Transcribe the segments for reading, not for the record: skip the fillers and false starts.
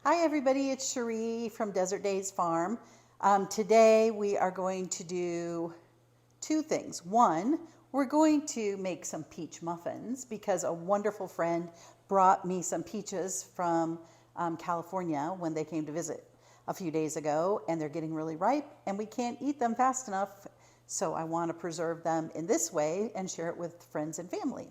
Hi everybody, it's Cherie from Desert Days Farm. Today we are going to do two things. One, we're going to make some peach muffins because a wonderful friend brought me some peaches from California when they came to visit a few days ago, and they're getting really ripe and we can't eat them fast enough. So I want to preserve them in this way and share it with friends and family.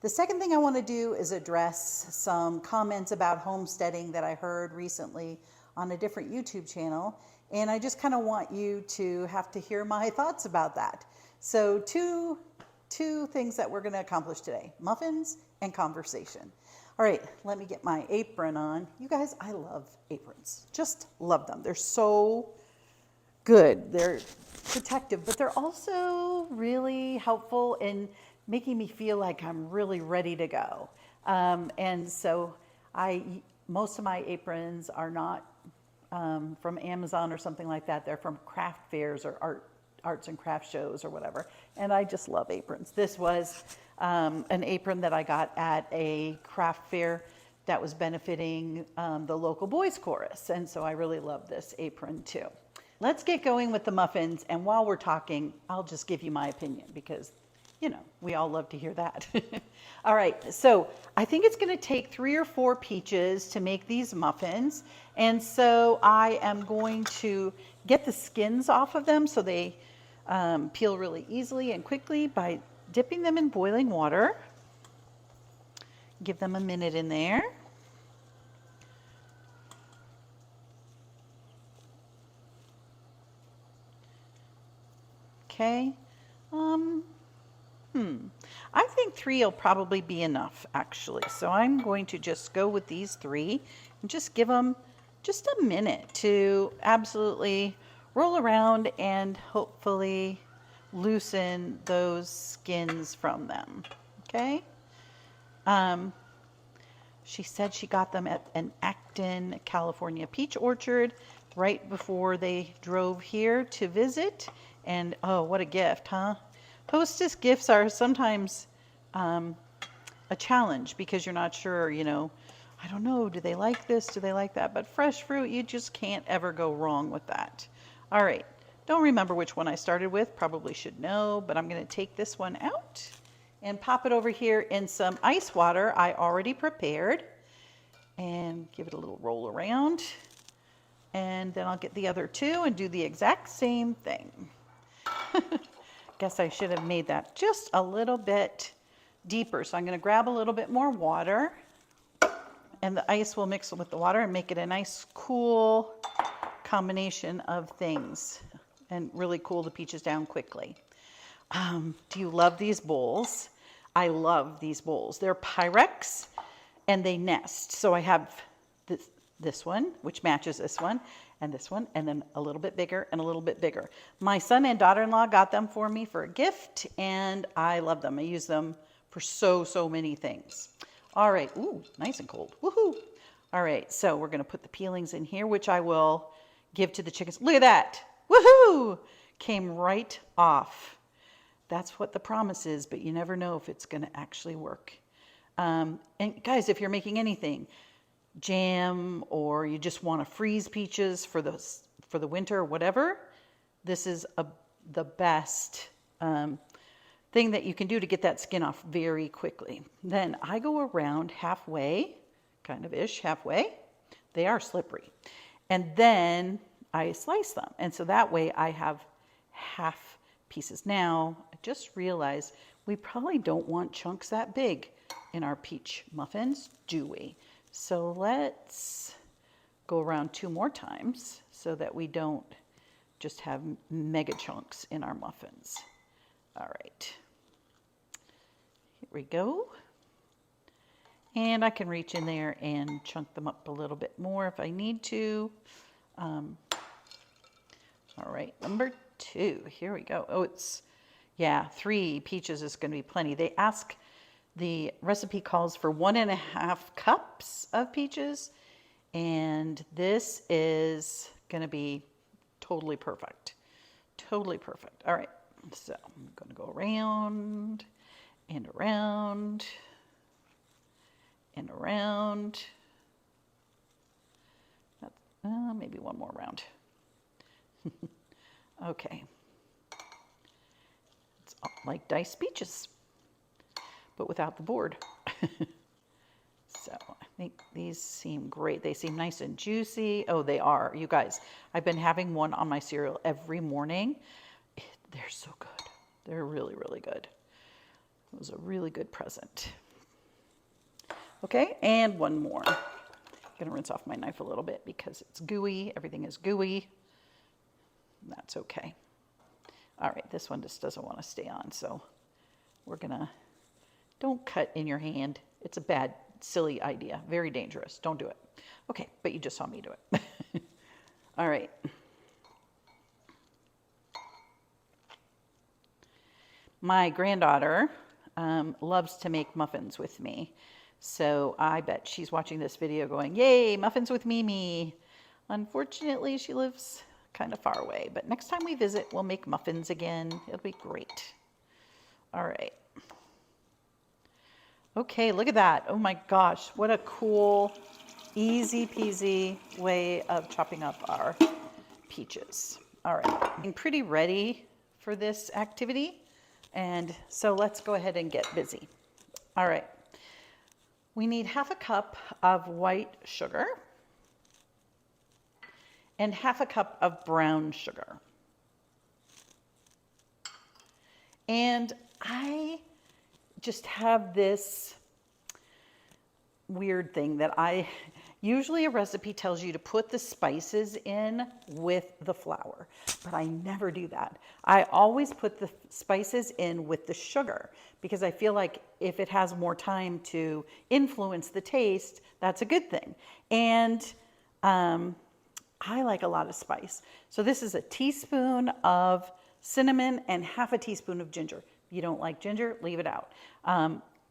The second thing I want to do is address some comments about homesteading that I heard recently on a different YouTube channel. And I just kind of want you to have to hear my thoughts about that. So two things that we're going to accomplish today: muffins and conversation. All right, let me get my apron on. You guys, I love aprons. Just love them. They're so good. They're protective, but they're also really helpful in making me feel like I'm really ready to go. And so most of my aprons are not from Amazon or something like that. They're from craft fairs or arts and craft shows or whatever. And I just love aprons. This was an apron that I got at a craft fair that was benefiting the local boys chorus. And so I really love this apron too. Let's get going with the muffins. And while we're talking, I'll just give you my opinion because, you know, we all love to hear that. All right, so I think it's going to take 3 or 4 peaches to make these muffins. And so I am going to get the skins off of them so they peel really easily and quickly by dipping them in boiling water. Give them a minute in there. Okay. I think 3 will probably be enough, actually. So I'm going to just go with these 3 and just give them just a minute to absolutely roll around and hopefully loosen those skins from them. Okay. She said she got them at an Acton, California peach orchard right before they drove here to visit. And oh, what a gift, huh? Hostess gifts are sometimes a challenge because you're not sure, you know, I don't know, do they like this? Do they like that? But fresh fruit, you just can't ever go wrong with that. All right, don't remember which one I started with, probably should know, but I'm gonna take this one out and pop it over here in some ice water I already prepared and give it a little roll around. And then I'll get the other 2 and do the exact same thing. Guess I should have made that just a little bit deeper. So I'm going to grab a little bit more water, and the ice will mix with the water and make it a nice cool combination of things and really cool the peaches down quickly. Do you love these bowls? I love these bowls. They're Pyrex and they nest. So I have this one, which matches this one, and then a little bit bigger and a little bit bigger. My son and daughter-in-law got them for me for a gift, and I love them. I use them for so many things. All right, ooh, nice and cold, woohoo. All right, so we're gonna put the peelings in here, which I will give to the chickens. Look at that, woohoo, came right off. That's what the promise is, but you never know if it's gonna actually work. And guys, if you're making anything, jam, or you just want to freeze peaches for the winter or whatever, this is the best thing that you can do to get that skin off very quickly. Then I go around halfway, kind of ish halfway. They are slippery. And then I slice them. And so that way I have half pieces. Now, I just realized we probably don't want chunks that big in our peach muffins, do we? So let's go around 2 more times so that we don't just have mega chunks in our muffins. All right, here we go. And I can reach in there and chunk them up a little bit more if I need to. All right, number 2, here we go. Oh, yeah, 3 peaches is gonna be plenty. They ask, the recipe calls for 1.5 cups of peaches, and this is gonna be totally perfect. Totally perfect. All right, so I'm gonna go around and around and around Maybe one more round. Okay. It's like diced peaches, but without the board. So I think these seem great. They seem nice and juicy. Oh, they are. You guys, I've been having one on my cereal every morning. They're so good. They're really, really good. It was a really good present. Okay, and one more. I'm gonna rinse off my knife a little bit because it's gooey. Everything is gooey. That's okay. All right, this one just doesn't want to stay on, so we're gonna, don't cut in your hand. It's a bad, silly idea. Very dangerous. Don't do it. Okay, but you just saw me do it. All right. My granddaughter loves to make muffins with me. So I bet she's watching this video going, yay, muffins with Mimi. Unfortunately, she lives kind of far away, but next time we visit, we'll make muffins again. It'll be great. All right. Okay, look at that. Oh my gosh, what a cool, easy peasy way of chopping up our peaches. All right, I'm pretty ready for this activity. And so let's go ahead and get busy. All right. We need 1/2 cup of white sugar and 1/2 cup of brown sugar. And I just have this weird thing that usually a recipe tells you to put the spices in with the flour, but I never do that. I always put the spices in with the sugar because I feel like if it has more time to influence the taste, that's a good thing. And I like a lot of spice. So this is a teaspoon of cinnamon and 1/2 teaspoon of ginger. If you don't like ginger, leave it out.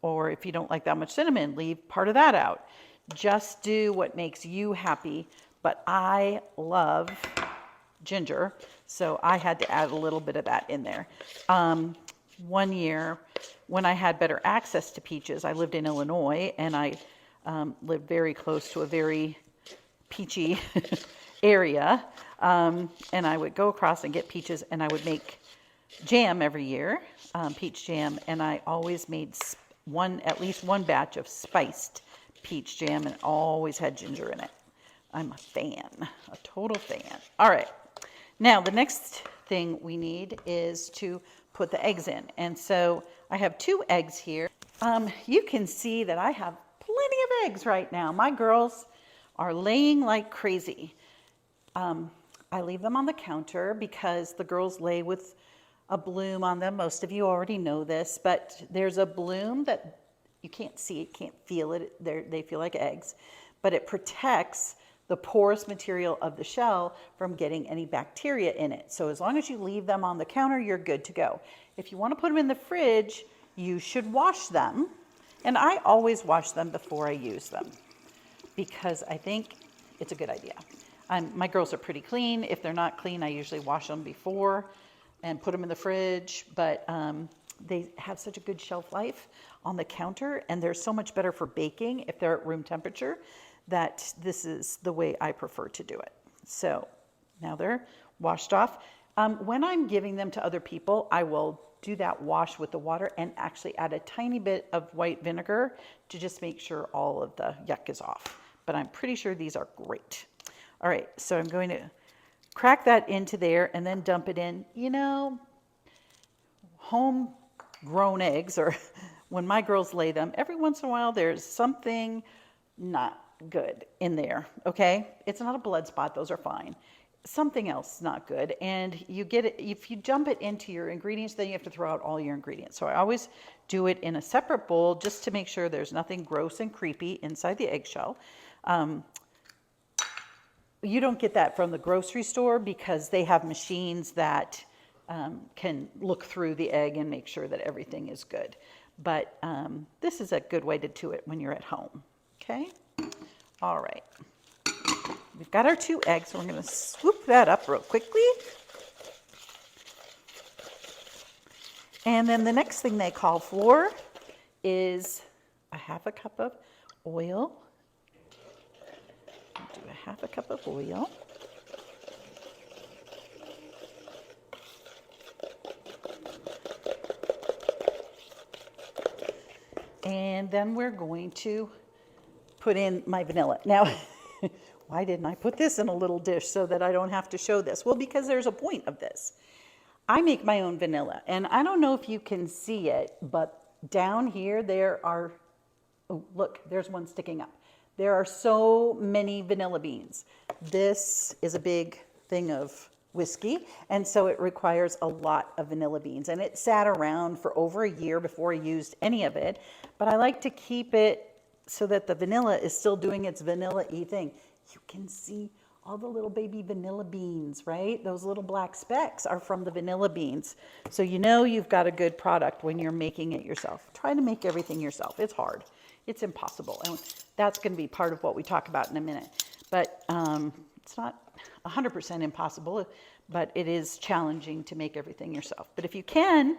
Or if you don't like that much cinnamon, leave part of that out. Just do what makes you happy, but I love ginger, so I had to add a little bit of that in there. One year, when I had better access to peaches, I lived in Illinois, and I lived very close to a very peachy area, and I would go across and get peaches, and I would make jam every year, peach jam, and I always made at least one batch of spiced peach jam, and always had ginger in it. I'm a fan, a total fan. All right, now the next thing we need is to put the eggs in. And so I have 2 eggs here. You can see that I have plenty of eggs right now. My girls are laying like crazy. I leave them on the counter because the girls lay with a bloom on them. Most of you already know this, but there's a bloom that you can't see it, can't feel it. They feel like eggs, but it protects the porous material of the shell from getting any bacteria in it. So as long as you leave them on the counter, you're good to go. If you want to put them in the fridge, you should wash them. And I always wash them before I use them because I think it's a good idea. My girls are pretty clean. If they're not clean, I usually wash them before and put them in the fridge, but they have such a good shelf life on the counter, and they're so much better for baking if they're at room temperature, that this is the way I prefer to do it. So now they're washed off. When I'm giving them to other people, I will do that wash with the water and actually add a tiny bit of white vinegar to just make sure all of the yuck is off. But I'm pretty sure these are great. All right, so I'm going to crack that into there and then dump it in. You know, homegrown eggs, or when my girls lay them, every once in a while there's something not good in there, okay? It's not a blood spot, those are fine. Something else not good, and you get it, if you dump it into your ingredients, then you have to throw out all your ingredients. So I always do it in a separate bowl just to make sure there's nothing gross and creepy inside the eggshell. You don't get that from the grocery store because they have machines that can look through the egg and make sure that everything is good. But this is a good way to do it when you're at home, okay? All right. We've got our 2 eggs, so we're going to swoop that up real quickly. And then the next thing they call for is a 1/2 cup of oil. Do half a cup of oil. And then we're going to put in my vanilla. Now, why didn't I put this in a little dish so that I don't have to show this? Well, because there's a point of this. I make my own vanilla, and I don't know if you can see it, but down here there are, oh, look, there's one sticking up. There are so many vanilla beans. This is a big thing of whiskey, and so it requires a lot of vanilla beans, and it sat around for over a year before I used any of it, but I like to keep it so that the vanilla is still doing its vanilla-y thing. You can see all the little baby vanilla beans, right? Those little black specks are from the vanilla beans. So you know you've got a good product when you're making it yourself. Try to make everything yourself. It's hard. It's impossible. And that's going to be part of what we talk about in a minute. But it's not 100% impossible, but it is challenging to make everything yourself. But if you can,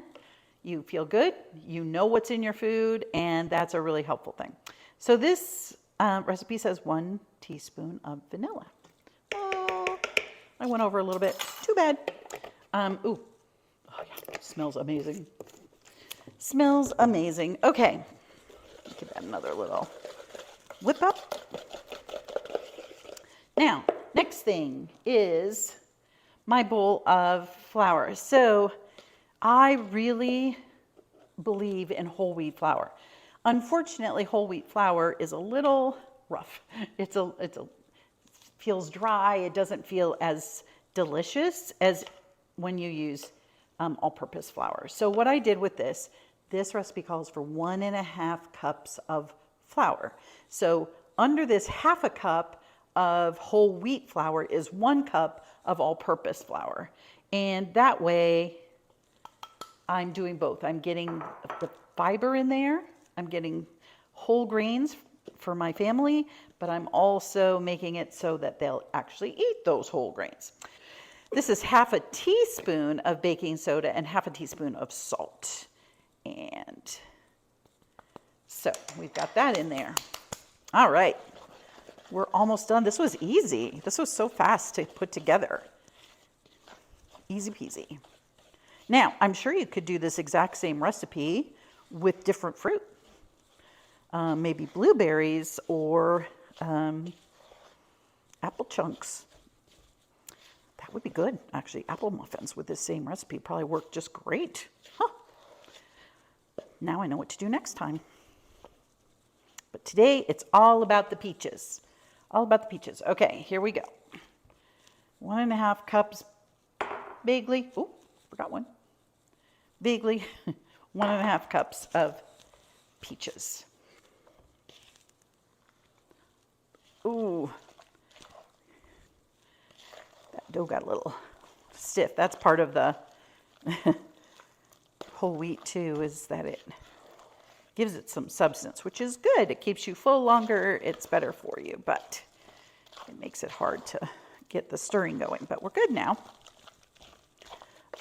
you feel good, you know what's in your food, and that's a really helpful thing. So this recipe says 1 teaspoon of vanilla. Oh, I went over a little bit. Too bad. Oh yeah, smells amazing. Smells amazing. Okay, give that another little whip up. Now, next thing is my bowl of flour. So I really believe in whole wheat flour. Unfortunately, whole wheat flour is a little rough. It feels dry. It doesn't feel as delicious as when you use all-purpose flour. So what I did with this recipe calls for 1.5 cups of flour. So under this half a cup of whole wheat flour is 1 cup of all-purpose flour. And that way I'm doing both. I'm getting the fiber in there. I'm getting whole grains for my family, but I'm also making it so that they'll actually eat those whole grains. This is half a teaspoon of baking soda and half a teaspoon of salt. And so we've got that in there. All right, we're almost done. This was easy. This was so fast to put together. Easy peasy. Now, I'm sure you could do this exact same recipe with different fruit. Maybe blueberries or apple chunks. That would be good, actually. Apple muffins with this same recipe probably work just great. Huh. Now I know what to do next time. But today, it's all about the peaches. All about the peaches. Okay, here we go. 1.5 cups vaguely. Oh, forgot one. Vaguely 1.5 cups of peaches. Ooh, that dough got a little stiff. That's part of the whole wheat too, is that it gives it some substance, which is good. It keeps you full longer. It's better for you, but it makes it hard to get the stirring going. But we're good now.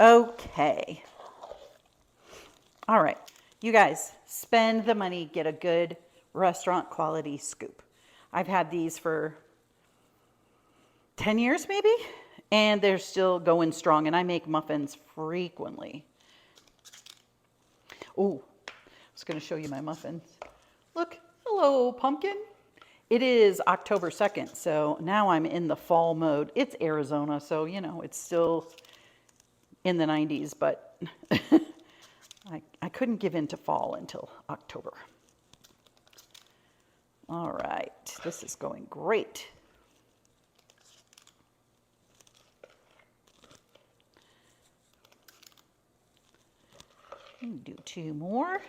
Okay. All right. You guys, spend the money, get a good restaurant quality scoop. I've had these for 10 years maybe, and they're still going strong, and I make muffins frequently. Oh, I was going to show you my muffins. Look, hello, pumpkin. It is October 2nd, so now I'm in the fall mode. It's Arizona, so, you know, it's still in the 90s, but I couldn't give in to fall until October. All right, this is going great. Do 2 more.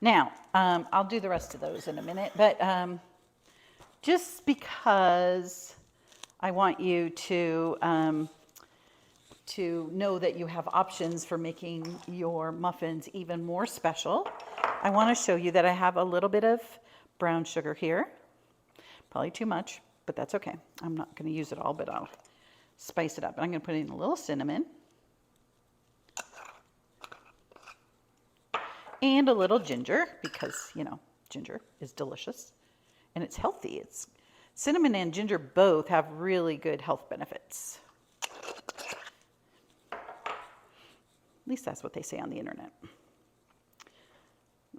Now, I'll do the rest of those in a minute, but just because I want you to know that you have options for making your muffins even more special, I want to show you that I have a little bit of brown sugar here. Probably too much, but that's okay. I'm not going to use it all, but I'll spice it up. I'm going to put in a little cinnamon. and a little ginger because, you know, ginger is delicious and it's healthy. It's cinnamon and ginger both have really good health benefits. At least that's what they say on the internet.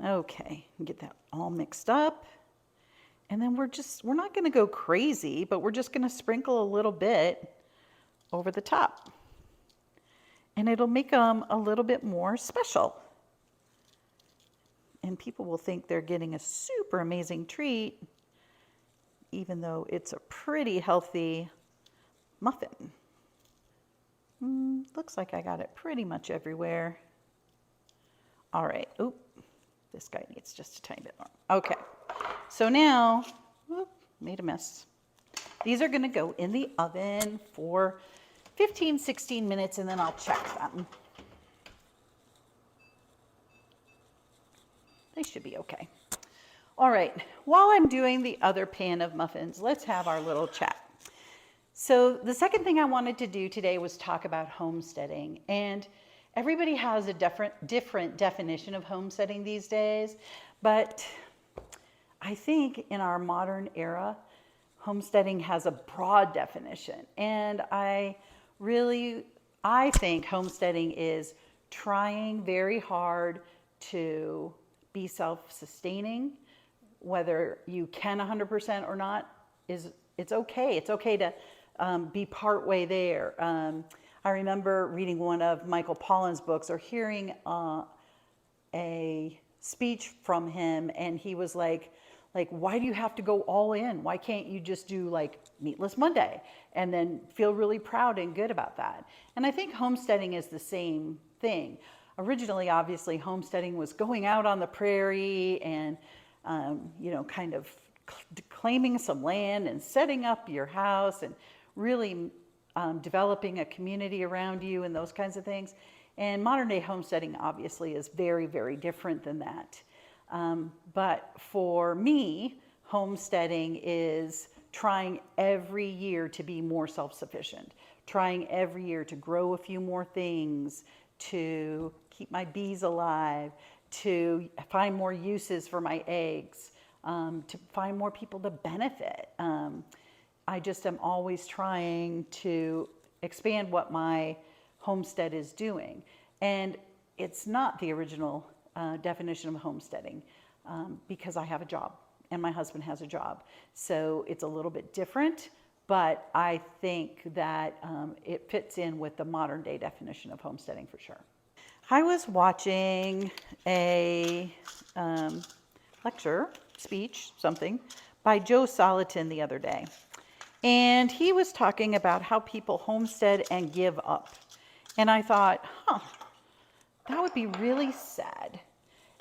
Okay, get that all mixed up. And then we're not going to go crazy, but we're just going to sprinkle a little bit over the top. And it'll make them a little bit more special. And people will think they're getting a super amazing treat, even though it's a pretty healthy muffin. Looks like I got it pretty much everywhere. All right. Oop, this guy needs just a tiny bit more. Okay. So now, made a mess. These are going to go in the oven for 15, 16 minutes, and then I'll check them. They should be okay. All right, while I'm doing the other pan of muffins, let's have our little chat. So the second thing I wanted to do today was talk about homesteading. And everybody has a different definition of homesteading these days, but I think in our modern era, homesteading has a broad definition. And I think homesteading is trying very hard to be self-sustaining. Whether you can 100% or not, it's okay. It's okay to be partway there. I remember reading one of Michael Pollan's books or hearing a speech from him, and he was like, why do you have to go all in? Why can't you just do like Meatless Monday and then feel really proud and good about that? And I think homesteading is the same thing. Originally, obviously, homesteading was going out on the prairie and, kind of claiming some land and setting up your house and really developing a community around you and those kinds of things. And modern day homesteading obviously is very, very different than that. But for me, homesteading is trying every year to be more self-sufficient, trying every year to grow a few more things, to keep my bees alive, to find more uses for my eggs, to find more people to benefit. I just am always trying to expand what my homestead is doing. And it's not the original definition of homesteading because I have a job and my husband has a job. So it's a little bit different, but I think that it fits in with the modern day definition of homesteading for sure. I was watching a lecture, speech, something, by Joe Salatin the other day. And he was talking about how people homestead and give up. And I thought, that would be really sad.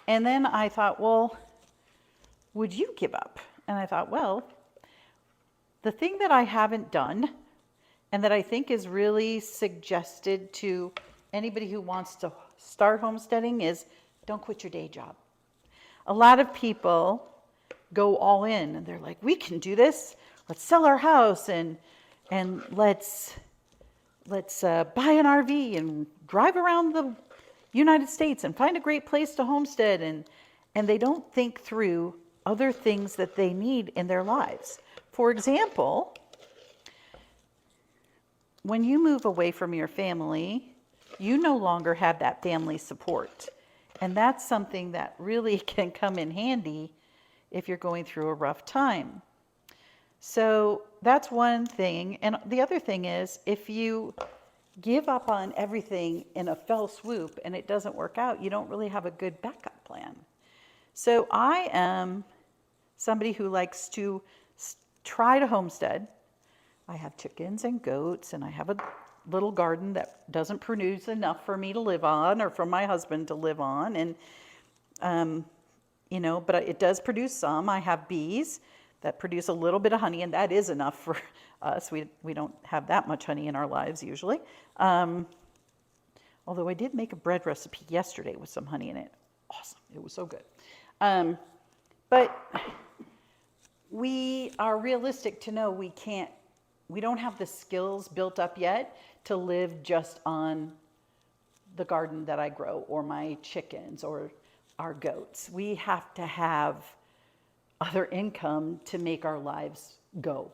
And then I thought, well, would you give up? And I thought, well, the thing that I haven't done and that I think is really suggested to anybody who wants to start homesteading is don't quit your day job. A lot of people go all in and they're like, we can do this. Let's sell our house and let's buy an RV and drive around the United States and find a great place to homestead. And they don't think through other things that they need in their lives. For example, when you move away from your family, you no longer have that family support. And that's something that really can come in handy if you're going through a rough time. So that's one thing. And the other thing is, if you give up on everything in a fell swoop and it doesn't work out, you don't really have a good backup plan. So I am somebody who likes to try to homestead. I have chickens and goats, and I have a little garden that doesn't produce enough for me to live on or for my husband to live on. And, but it does produce some. I have bees that produce a little bit of honey, and that is enough for us. We don't have that much honey in our lives usually. Although I did make a bread recipe yesterday with some honey in it. Awesome. It was so good. But we are realistic to know we don't have the skills built up yet to live just on the garden that I grow or my chickens or our goats. We have to have other income to make our lives go.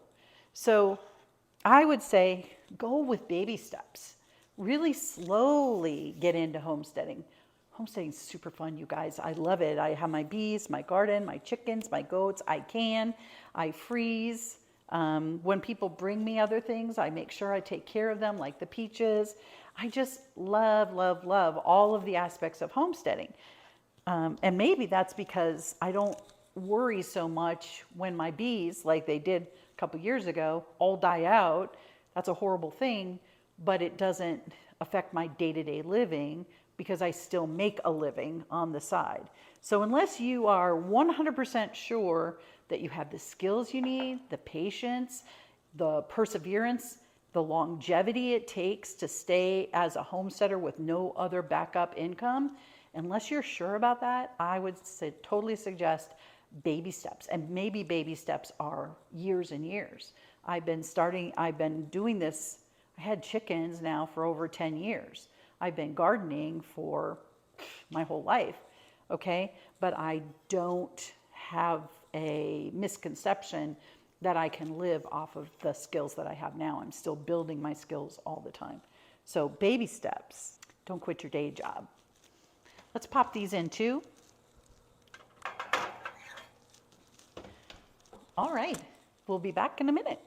So I would say go with baby steps. Really slowly get into homesteading. Homesteading is super fun, you guys. I love it. I have my bees, my garden, my chickens, my goats. I freeze. When people bring me other things, I make sure I take care of them, like the peaches. I just love, love, love all of the aspects of homesteading. And maybe that's because I don't worry so much when my bees, like they did a couple years ago, all die out. That's a horrible thing, but it doesn't affect my day-to-day living because I still make a living on the side. So unless you are 100% sure that you have the skills you need, the patience, the perseverance, the longevity it takes to stay as a homesteader with no other backup income, unless you're sure about that, I would totally suggest baby steps. And maybe baby steps are years and years. I've been doing this. I had chickens now for over 10 years. I've been gardening for my whole life, okay? But I don't have a misconception that I can live off of the skills that I have now. I'm still building my skills all the time. So baby steps. Don't quit your day job. Let's pop these in too. All right, we'll be back in a minute.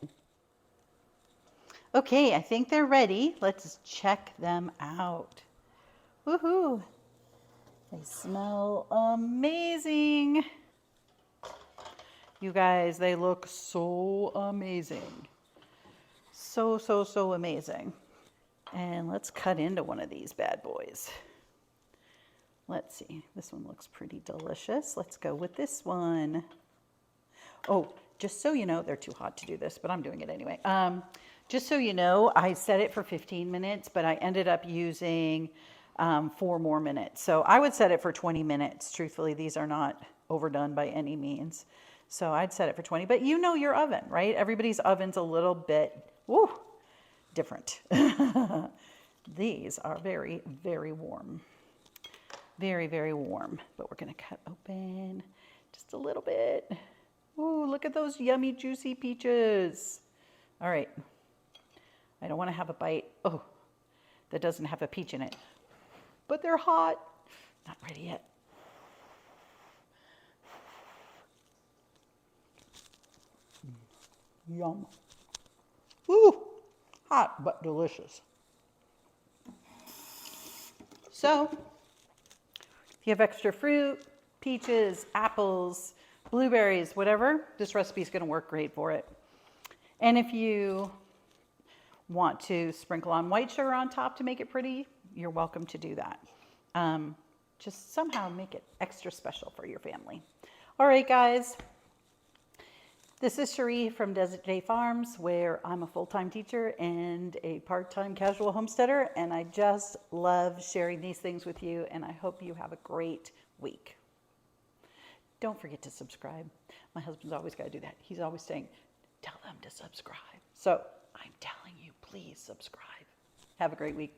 Okay, I think they're ready. Let's check them out. Woohoo! They smell amazing. You guys, they look so amazing. So, so, so amazing. And let's cut into one of these bad boys. Let's see, this one looks pretty delicious. Let's go with this one. Oh, just so you know, they're too hot to do this, but I'm doing it anyway. Just so you know, I set it for 15 minutes, but I ended up using 4 more minutes. So I would set it for 20 minutes. Truthfully, these are not overdone by any means. So I'd set it for 20, but you know your oven, right? Everybody's oven's a little bit, different. These are very, very warm. Very, very warm, but we're gonna cut open just a little bit. Ooh, look at those yummy, juicy peaches. All right, I don't wanna have a bite, that doesn't have a peach in it, but they're hot. Not ready yet. Yum. Woo, hot but delicious. So, if you have extra fruit, peaches, apples, blueberries, whatever, this recipe is going to work great for it. And if you want to sprinkle on white sugar on top to make it pretty, you're welcome to do that. Just somehow make it extra special for your family. All right, guys. This is Cherie from Desert Day Farms, where I'm a full-time teacher and a part-time casual homesteader, and I just love sharing these things with you, and I hope you have a great week. Don't forget to subscribe. My husband's always got to do that. He's always saying, tell them to subscribe. So I'm telling you, please subscribe. Have a great week.